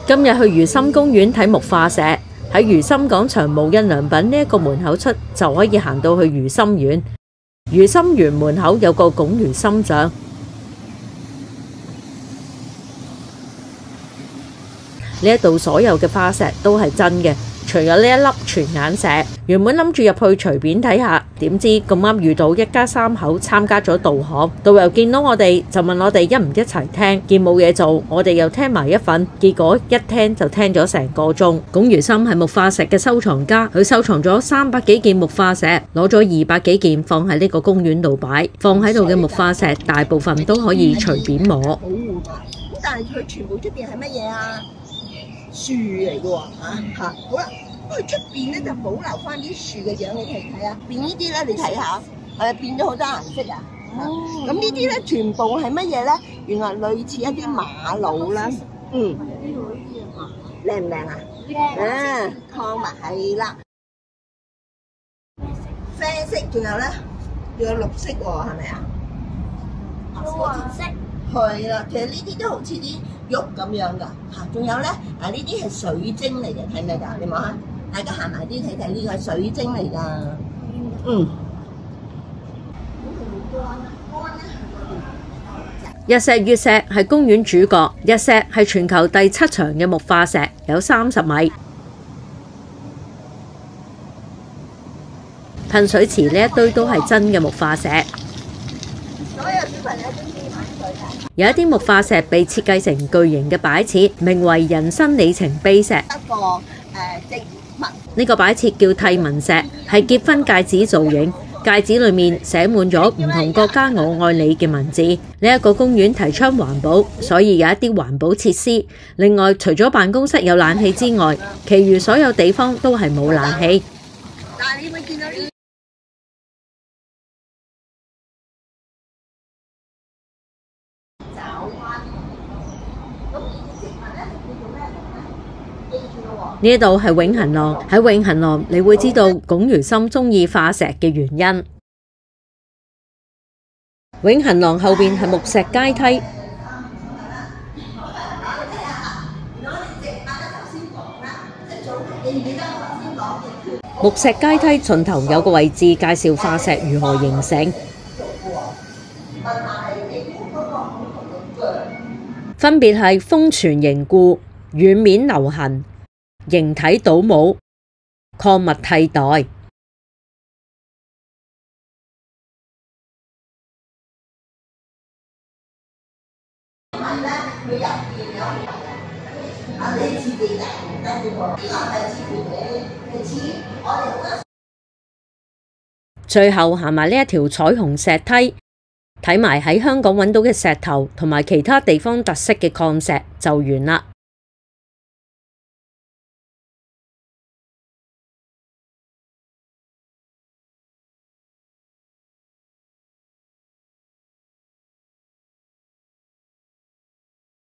今日去如心公園睇木化石，喺如心廣場無印良品呢一個門口出就可以行到去如心園。如心園門口有個拱如心像，呢一度所有嘅化石都係真嘅，除咗呢一粒全眼石。原本諗住入去隨便睇下，點知咁啱遇到一家三口參加咗導航，導遊見到我哋就問我哋一唔一齊聽，見冇嘢做，我哋又聽埋一份，結果一聽就聽咗成個鐘。龔如心係木化石嘅收藏家，佢收藏咗300幾件木化石，攞咗200幾件放喺呢個公園度擺，放喺度嘅木化石大部分都可以隨便摸。保護埋，咁但係佢全部出邊係乜嘢啊？樹嚟嘅喎，嚇，好啦。佢出邊咧就保留翻啲樹嘅樣，你睇啊！變呢啲咧，你睇下，變咗好多顏色啊！咁呢啲咧全部係乜嘢咧？原來類似一啲瑪瑙啦，靚唔靚啊？靚，礦物係啦，啡色，仲有咧，仲有綠色喎，係咪啊？黃色。係啦，其實呢啲都好似啲玉咁樣㗎，仲有咧，呢啲係水晶嚟嘅，睇唔睇㗎？你望下。大家行埋啲睇睇，呢個係水晶嚟㗎。日石月石係公園主角，日石係全球第7長嘅木化石，有30米。噴水池呢一堆都係真嘅木化石。所有小朋友都中意玩水㗎。有一啲木化石被設計成巨型嘅擺設，名為人生里程碑石。一個呢個擺設叫替紋石，係結婚戒指造型，戒指裏面寫滿咗唔同國家我愛你嘅文字。呢一個公園提倡環保，所以有一啲環保設施。另外，除咗辦公室有冷氣之外，其餘所有地方都係冇冷氣。但係你會見到呢？呢度係永恆廊，喺永恆廊你會知道龔如心中意化石嘅原因。永恆廊後邊係木石階梯，木石階梯盡頭有個位置介紹化石如何形成，分別係封存凝固、軟面留痕、形體倒模、礦物替代。最後行埋呢一條彩虹石梯，睇埋喺香港揾到嘅石頭同埋其他地方特色嘅礦石就完啦。